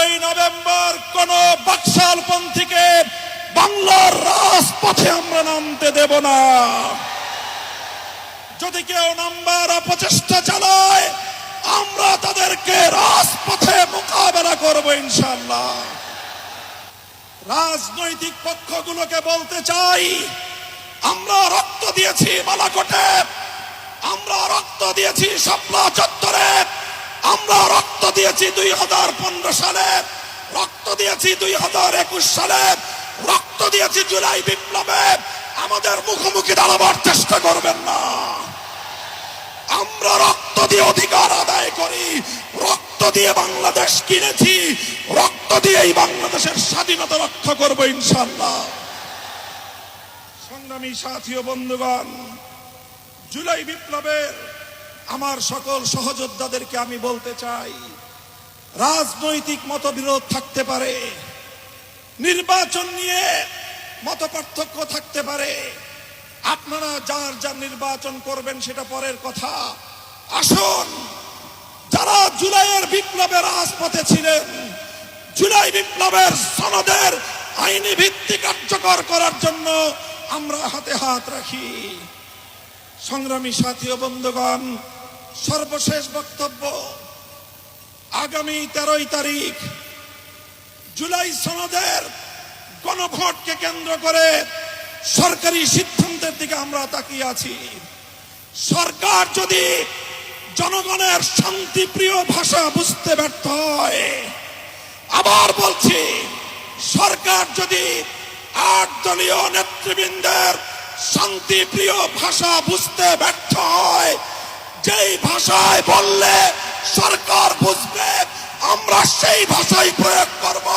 13 November কোন বাকশালপন্থীকে বাংলার রাজপথে আমরা নামতে দেব না। যদি কেউ নামবার অপচেষ্টা চালায় আমরা তাদেরকে রাজপথে মোকাবেলা করব ইনশাআল্লাহ। রাজনৈতিক পক্ষগুলোকে বলতে চাই, আমরা রক্ত দিয়েছি বালাকোটে, আমরা রক্ত দিয়েছি শাপলা চত্বরে, আমরা রক্ত দিয়েছি 2015 সালে, রক্ত দিয়েছি 2021 সালে, রক্ত দিয়েছি জুলাই বিপ্লবে। আমাদের মুখোমুখি দাঁড়াবার চেষ্টা করবেন না। আমরা রক্ত দিয়ে অধিকার আদায় করি, রক্ত দিয়ে বাংলাদেশ কিনেছি, রক্ত দিয়েই বাংলাদেশের স্বাধীনতা রক্ষা করব ইনশাআল্লাহ। সংগ্রামী সাথী ও বন্ধুগণ, জুলাই বিপ্লবের আমার সকল সহযোদ্ধাদেরকে আমি বলতে চাই, রাজনৈতিক মতবিরোধ থাকতে পারে, নির্বাচন নিয়ে মতপার্থক্য থাকতে পারে, আপনারা যার যার নির্বাচন করবেন সেটা পরের কথা। আসুন, যারা জুলাইয়ের বিপ্লবে রাজপথে ছিলেন, জুলাই বিপ্লবের সনদের আইনি ভিত্তি কার্যকর করার জন্য আমরা হাতে হাত রাখি। সংগ্রামী সাথী ও বন্ধুগণ, সর্বশেষ বক্তব্য, আগামী 13 তারিখ জুলাই সনদের গণভোটকে কেন্দ্র করে সরকারি সিদ্ধান্তের দিকে আমরা তাকিয়ে আছি। সরকার যদি জনগণের শান্তিপ্রিয় ভাষা বুঝতে ব্যর্থ হয়, আবার বলছি, সরকার যদি 8 দলীয় নেতৃবৃন্দের শান্তিপ্রিয় ভাষা বুঝতে ব্যর্থ হয়, যেই ভাষায় বললে সরকার বুঝবে আমরা সেই ভাষাই প্রয়োগ করব,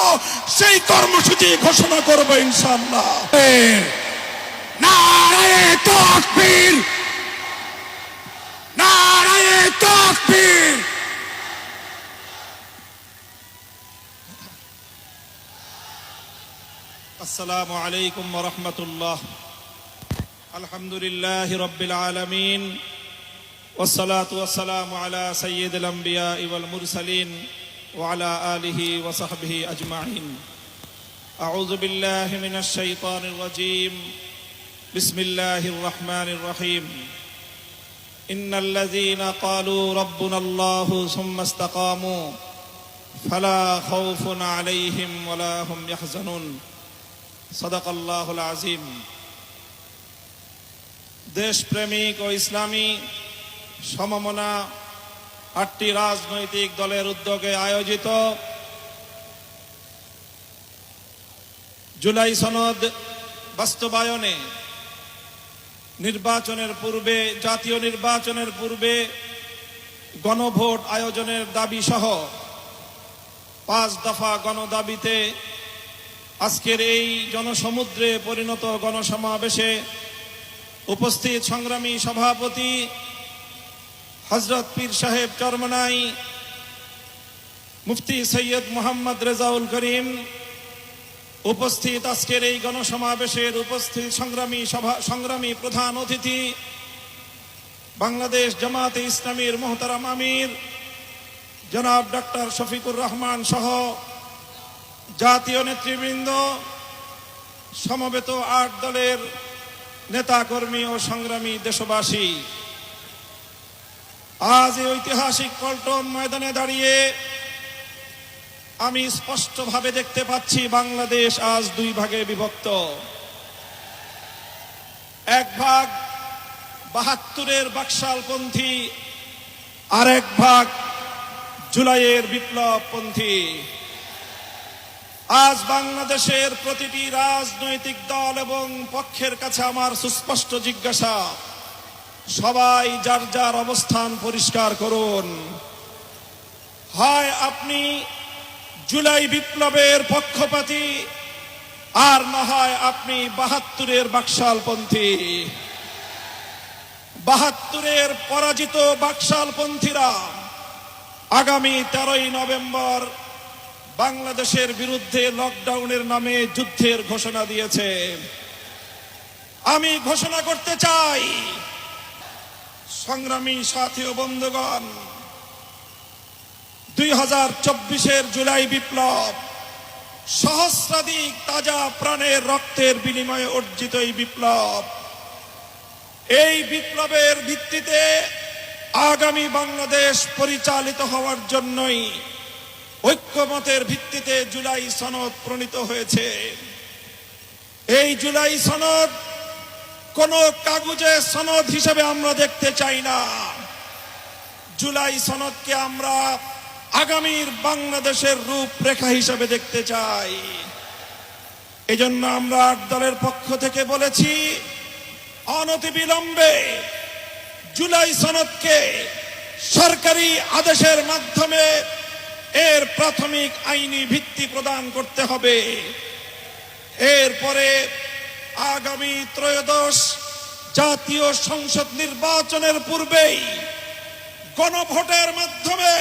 সেই কর্মসূচি ঘোষণা করব ইনশাআল্লাহ। নারায়ে তাকবীর, নারায়ে তাকবীর। আসসালামু আলাইকুম ওয়া রাহমাতুল্লাহ। আলহামদুলিল্লাহি রাব্বিল আলামিন, ওয়াসসালাতু ওয়াসসালামু আলা সাইয়্যিদিল আমবিয়া ওয়াল মুরসালিন ওয়া আলা আলিহি ওয়া সাহবিহি আজমাইন। আউযু বিল্লাহি মিনাশ শাইতানির রাজীম। বিসমিল্লাহির রহমানির রহিম। ইন্নাল্লাযীনা ক্বালু রাব্বুনাল্লাহু সুম্মা ইসতাকামু ফালা খাউফুন আলাইহিম ওয়ালা হুম ইয়াহজানুন। সাদাকাল্লাহুল আযীম। দেশপ্রেমিক ও ইসলামী সমমনা 8টি রাজনৈতিক দলের উদ্যোগে আয়োজিত জুলাই সনদ বাস্তবায়নে নির্বাচনের পূর্বে, জাতীয় নির্বাচনের পূর্বে গণভোট আয়োজনের দাবি সহ 5 দফা গণদাবিতে আজকের এই জনসমুদ্রে পরিণত গণসমাবেশে উপস্থিত সংগ্রামী সভাপতি হযরত পীর সাহেব চরমনাই, মুফতি সৈয়দ মোহাম্মদ রেজাউল করিম, উপস্থিত আজকের এই গণসমাবেশের উপস্থিত সংগ্রামী প্রধান অতিথি বাংলাদেশ জামাতে ইসলামীর মোহতারাম আমির জনাব ডক্টর শফিকুর রহমান সহ জাতীয় নেতৃবৃন্দ, সমবেত 8 দলের নেতাকর্মী ও সংগ্রামী দেশবাসী, আজ এই ঐতিহাসিক পল্টন ময়দানে দাঁড়িয়ে আমি স্পষ্টভাবে দেখতে পাচ্ছি বাংলাদেশ আজ 2 ভাগে বিভক্ত। এক ভাগ 72-এর বাকশালপন্থী, আর এক ভাগ জুলাইয়ের বিপ্লবপন্থী। আজ বাংলাদেশের প্রতিটি রাজনৈতিক দল এবং পক্ষের কাছে আমার সুস্পষ্ট জিজ্ঞাসা, সবাই যার যার অবস্থান পরিষ্কার করুন। হয় আপনি জুলাই বিপ্লবের পক্ষপাতী, আর না হয় আপনি 72-এর বাকশালপন্থী। 72-এর পরাজিত বাকশালপন্থীরা আগামী 13 নভেম্বর বাংলাদেশের বিরুদ্ধে লকডাউনের নামে যুদ্ধের ঘোষণা দিয়েছে। আমি ঘোষণা করতে চাই, সংগ্রামী সাথী ও বন্ধুগণ, 2024-এর জুলাই বিপ্লব সহস্রাধিক তাজা প্রাণের রক্তের বিনিময়ে অর্জিত এই বিপ্লব। এই বিপ্লবের ভিত্তিতে আগামী বাংলাদেশ পরিচালিত হওয়ার জন্যই ঐক্যমতের ভিত্তিতে জুলাই সনদ প্রণীত হয়েছে। এই জুলাই সনদ কোন কাগজে সনদ হিসেবে আমরা দেখতে চাই না। জুলাই সনদকে আমরা আগামীর বাংলাদেশের রূপরেখা হিসেবে দেখতে চাই। এজন্য আমরা ৮ দলের পক্ষ থেকে বলেছি, অনতিবিলম্বে জুলাই সনদকে সরকারি আদেশের মাধ্যমে এর প্রাথমিক আইনি ভিত্তি প্রদান করতে হবে। এরপরে আগামী ত্রয়োদশ জাতীয় সংসদ নির্বাচনের পূর্বেই গণভোটের মাধ্যমে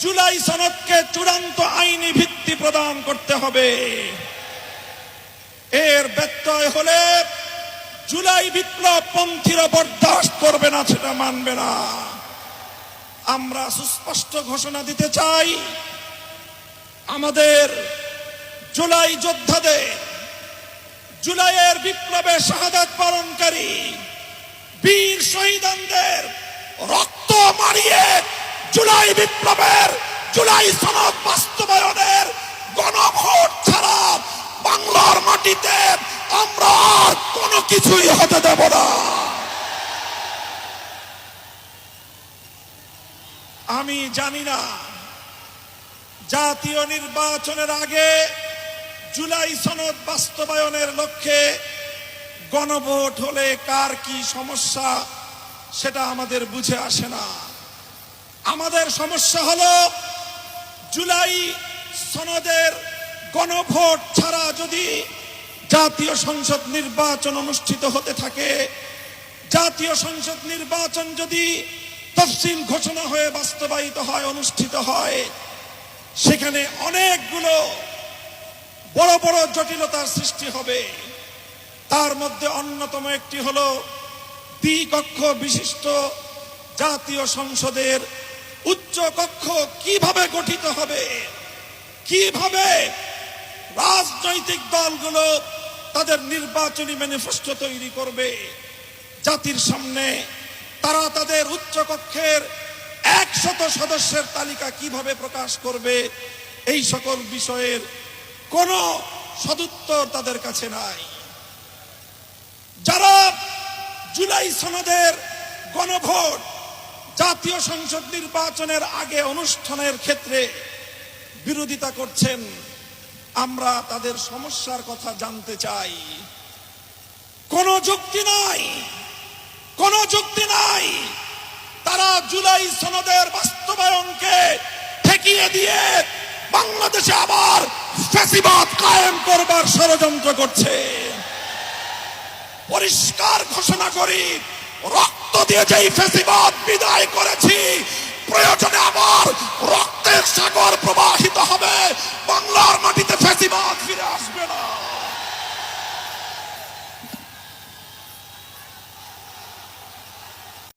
জুলাই সনদকে চূড়ান্ত আইনি ভিত্তি প্রদান করতে হবে। এর ব্যত্যয় হলে জুলাই বিপ্লব পন্থীরা বরদাস্ত করবে না, সেটা মানবে না। আমরা সুস্পষ্ট ঘোষণা দিতে চাই, আমাদের জুলাই যোদ্ধাদের, জুলাইয়ের বিপ্লবে শাহাদাত বরণকারী বীর শহীদদের রক্ত মারিয়ে জুলাই বিপ্লবের, জুলাই সনদ বাস্তবায়নের গণভোট ছাড়া বাংলার মাটিতে আমরা আর কোনো কিছুই হতে দেব না। আমি জানি না জাতীয় নির্বাচনের আগে জুলাই সনদ বাস্তবায়নের লক্ষ্যে গণভোট হলে কার কি সমস্যা, সেটা আমাদের বুঝে আসে না। আমাদের সমস্যা হলো জুলাই সনদের গণভোট ছাড়া যদি জাতীয় সংসদ নির্বাচন অনুষ্ঠিত হতে থাকে, জাতীয় সংসদ নির্বাচন যদি তফসিল ঘোষণা হয়ে বাস্তবায়িত হয়, অনুষ্ঠিত হয়, সেখানে অনেকগুলো বড় বড় জটিলতার সৃষ্টি হবে। তার মধ্যে অন্যতম একটি হলো দ্বিকক্ষ বিশিষ্ট জাতীয় সংসদের উচ্চ কক্ষ কিভাবে গঠিত হবে, কিভাবে রাজনৈতিক দলগুলো তাদের নির্বাচনী ম্যানিফেস্টো তৈরি করবে, জাতির সামনে তারা তাদের উচ্চ কক্ষের 100 সদস্যের তালিকা কিভাবে প্রকাশ করবে, এই সকল বিষয়ের কোনো সদুত্তর তাদের কাছে নাই। যারা জুলাই সনদের গণভোট জাতীয় সংসদ নির্বাচনের আগে অনুষ্ঠানের ক্ষেত্রে বিরোধিতা করছেন, আমরা তাদের সমস্যার কথা জানতে চাই। কোনো যুক্তি নাই, কোনো যুক্তি নাই। তারা জুলাই সনদের বাস্তবায়নকে ঠেকিয়ে দিয়ে বাংলাদেশে আবার ফ্যাসিবাদ কায়েম করবার ষড়যন্ত্র করছে। পরিষ্কার ঘোষণা করি, রক্ত দিয়ে যেই ফ্যাসিবাদ বিদায় করেছি, প্রয়োজনে আবার রক্তের সাগর প্রবাহিত হবে। বাংলার মাটিতে ফ্যাসিবাদ